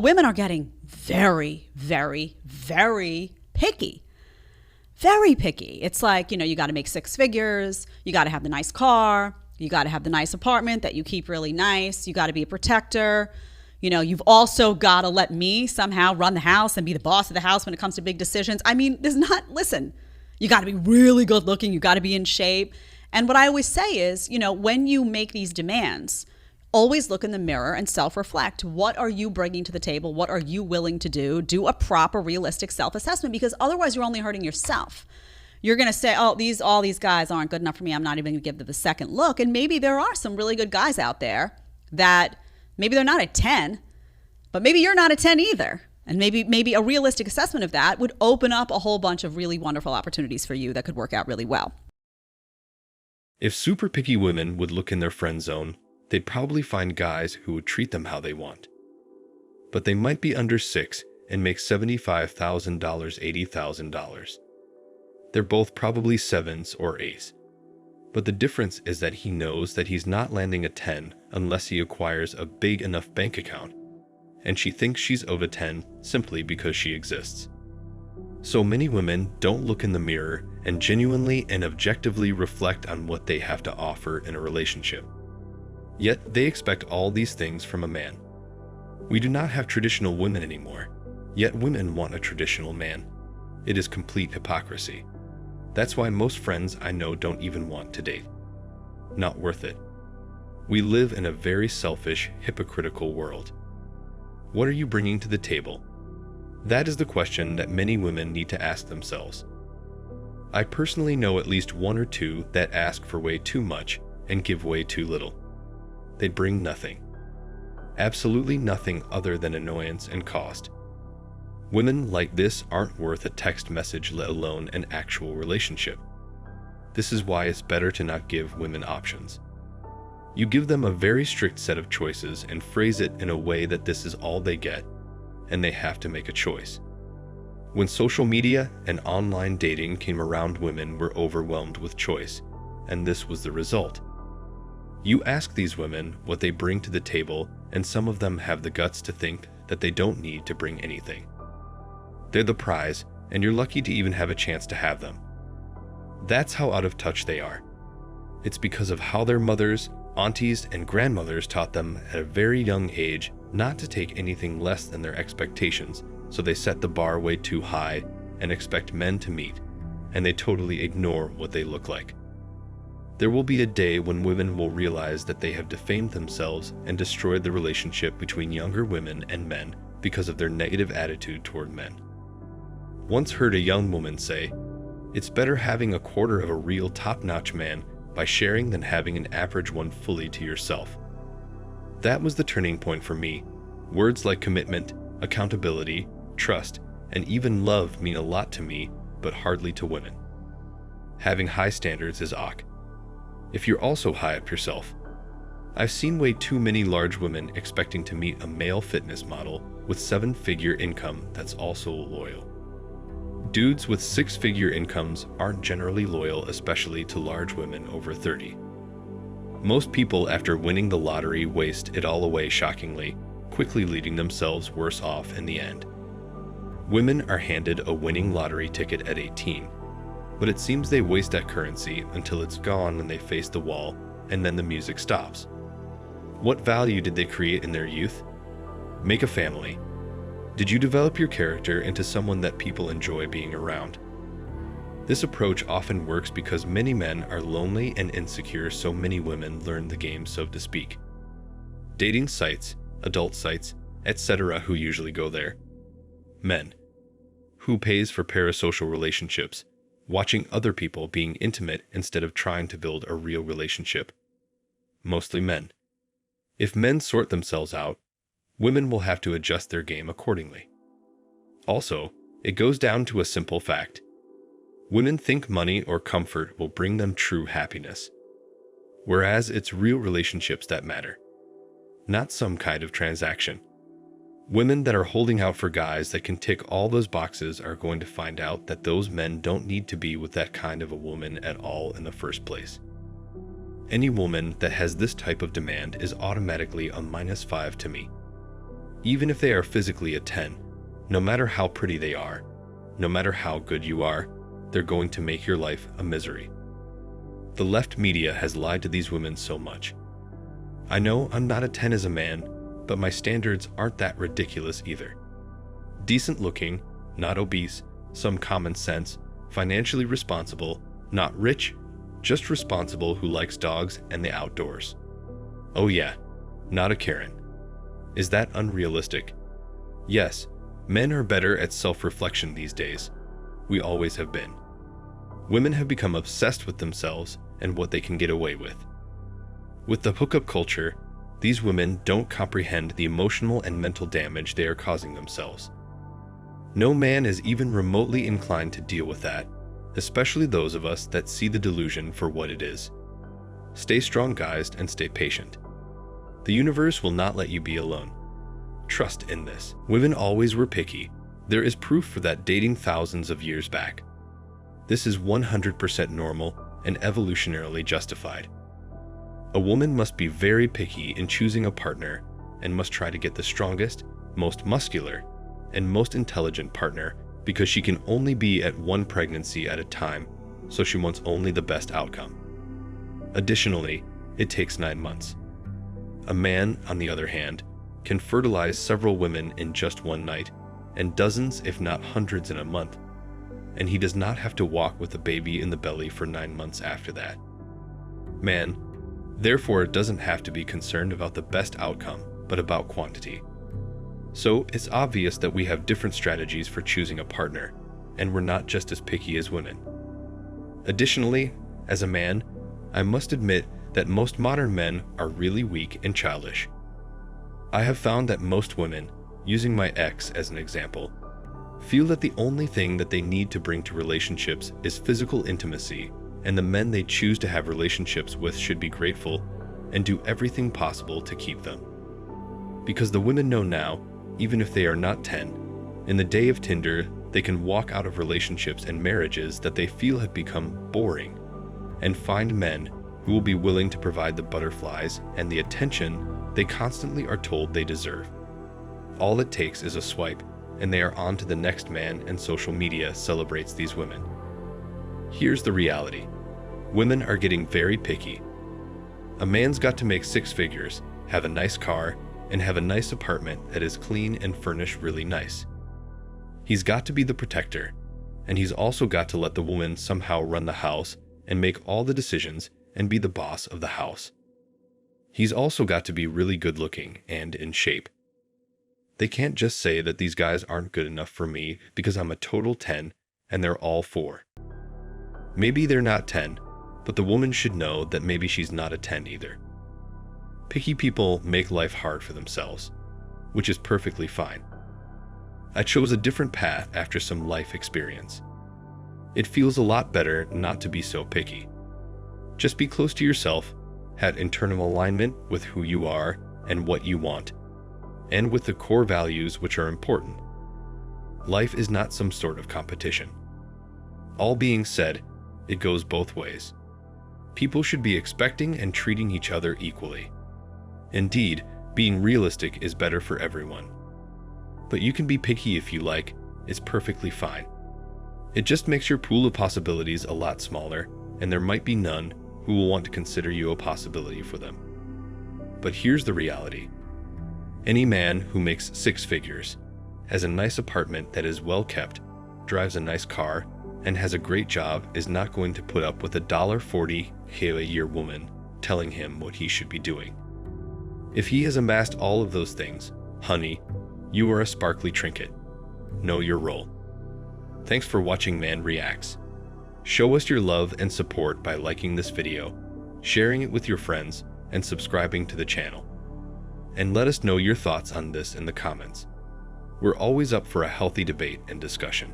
women are getting very, very, very picky. Very picky. It's like, you got to make six figures. You got to have the nice car. You got to have the nice apartment that you keep really nice. You got to be a protector. You've also got to let me somehow run the house and be the boss of the house when it comes to big decisions. I mean, listen, you got to be really good looking. You got to be in shape. And what I always say is, when you make these demands, always look in the mirror and self-reflect. What are you bringing to the table? What are you willing to do? Do a proper, realistic self-assessment, because otherwise you're only hurting yourself. You're going to say, oh, all these guys aren't good enough for me. I'm not even going to give them the second look. And maybe there are some really good guys out there that maybe they're not a 10, but maybe you're not a 10 either. And maybe a realistic assessment of that would open up a whole bunch of really wonderful opportunities for you that could work out really well. If super picky women would look in their friend zone, they'd probably find guys who would treat them how they want. But they might be under 6 and make $75,000, $80,000. They're both probably 7s or 8s. But the difference is that he knows that he's not landing a 10 unless he acquires a big enough bank account, and she thinks she's owed a 10 simply because she exists. So many women don't look in the mirror and genuinely and objectively reflect on what they have to offer in a relationship. Yet they expect all these things from a man. We do not have traditional women anymore, yet women want a traditional man. It is complete hypocrisy. That's why most friends I know don't even want to date. Not worth it. We live in a very selfish, hypocritical world. What are you bringing to the table? That is the question that many women need to ask themselves. I personally know at least one or two that ask for way too much and give way too little. They bring nothing. Absolutely nothing other than annoyance and cost. Women like this aren't worth a text message, let alone an actual relationship. This is why it's better to not give women options. You give them a very strict set of choices and phrase it in a way that this is all they get, and they have to make a choice. When social media and online dating came around, women were overwhelmed with choice, and this was the result. You ask these women what they bring to the table, and some of them have the guts to think that they don't need to bring anything. They're the prize, and you're lucky to even have a chance to have them. That's how out of touch they are. It's because of how their mothers, aunties, and grandmothers taught them at a very young age not to take anything less than their expectations, so they set the bar way too high and expect men to meet, and they totally ignore what they look like. There will be a day when women will realize that they have defamed themselves and destroyed the relationship between younger women and men because of their negative attitude toward men. Once heard a young woman say, "It's better having a quarter of a real top-notch man by sharing than having an average one fully to yourself." That was the turning point for me. Words like commitment, accountability, trust, and even love mean a lot to me, but hardly to women. Having high standards is awk. If you're also high up yourself. I've seen way too many large women expecting to meet a male fitness model with 7-figure income that's also loyal. Dudes with 6-figure incomes aren't generally loyal, especially to large women over 30. Most people after winning the lottery waste it all away shockingly, quickly leaving themselves worse off in the end. Women are handed a winning lottery ticket at 18, but it seems they waste that currency until it's gone when they face the wall, and then the music stops. What value did they create in their youth? Make a family. Did you develop your character into someone that people enjoy being around? This approach often works because many men are lonely and insecure, so many women learn the game, so to speak. Dating sites, adult sites, etc. Who usually go there? Men. Who pays for parasocial relationships, watching other people being intimate instead of trying to build a real relationship? Mostly men. If men sort themselves out, women will have to adjust their game accordingly. Also, it goes down to a simple fact. Women think money or comfort will bring them true happiness, whereas it's real relationships that matter, not some kind of transaction. Women that are holding out for guys that can tick all those boxes are going to find out that those men don't need to be with that kind of a woman at all in the first place. Any woman that has this type of demand is automatically a -5 to me. Even if they are physically a 10, no matter how pretty they are, no matter how good you are, they're going to make your life a misery. The left media has lied to these women so much. I know I'm not a 10 as a man, but my standards aren't that ridiculous either. Decent looking, not obese, some common sense, financially responsible, not rich, just responsible, who likes dogs and the outdoors. Oh yeah, not a Karen. Is that unrealistic? Yes, men are better at self-reflection these days. We always have been. Women have become obsessed with themselves and what they can get away with. With the hookup culture, these women don't comprehend the emotional and mental damage they are causing themselves. No man is even remotely inclined to deal with that, especially those of us that see the delusion for what it is. Stay strong, guys, and stay patient. The universe will not let you be alone. Trust in this. Women always were picky. There is proof for that dating thousands of years back. This is 100% normal and evolutionarily justified. A woman must be very picky in choosing a partner and must try to get the strongest, most muscular, and most intelligent partner because she can only be at one pregnancy at a time, so she wants only the best outcome. Additionally, it takes 9 months. A man, on the other hand, can fertilize several women in just one night, and dozens if not hundreds in a month, and he does not have to walk with a baby in the belly for 9 months after that. Man, therefore, doesn't have to be concerned about the best outcome, but about quantity. So it's obvious that we have different strategies for choosing a partner, and we're not just as picky as women. Additionally, as a man, I must admit that most modern men are really weak and childish. I have found that most women, using my ex as an example, feel that the only thing that they need to bring to relationships is physical intimacy, and the men they choose to have relationships with should be grateful and do everything possible to keep them. Because the women know now, even if they are not 10, in the day of Tinder, they can walk out of relationships and marriages that they feel have become boring and find men who will be willing to provide the butterflies and the attention they constantly are told they deserve. All it takes is a swipe, and they are on to the next man, and social media celebrates these women. Here's the reality. Women are getting very picky. A man's got to make 6 figures, have a nice car, and have a nice apartment that is clean and furnished really nice. He's got to be the protector, and he's also got to let the woman somehow run the house and make all the decisions and be the boss of the house. He's also got to be really good looking and in shape. They can't just say that these guys aren't good enough for me because I'm a total 10 and they're all 4. Maybe they're not 10, but the woman should know that maybe she's not a 10 either. Picky people make life hard for themselves, which is perfectly fine. I chose a different path after some life experience. It feels a lot better not to be so picky. Just be close to yourself, have internal alignment with who you are and what you want, and with the core values which are important. Life is not some sort of competition. All being said, it goes both ways. People should be expecting and treating each other equally. Indeed, being realistic is better for everyone. But you can be picky if you like, it's perfectly fine. It just makes your pool of possibilities a lot smaller, and there might be none who will want to consider you a possibility for them. But here's the reality. Any man who makes 6 figures, has a nice apartment that is well kept, drives a nice car, and has a great job is not going to put up with a $40K a year woman telling him what he should be doing. If he has amassed all of those things, honey, you are a sparkly trinket. Know your role. Thanks for watching Man Reacts. Show us your love and support by liking this video, sharing it with your friends, and subscribing to the channel. And let us know your thoughts on this in the comments. We're always up for a healthy debate and discussion.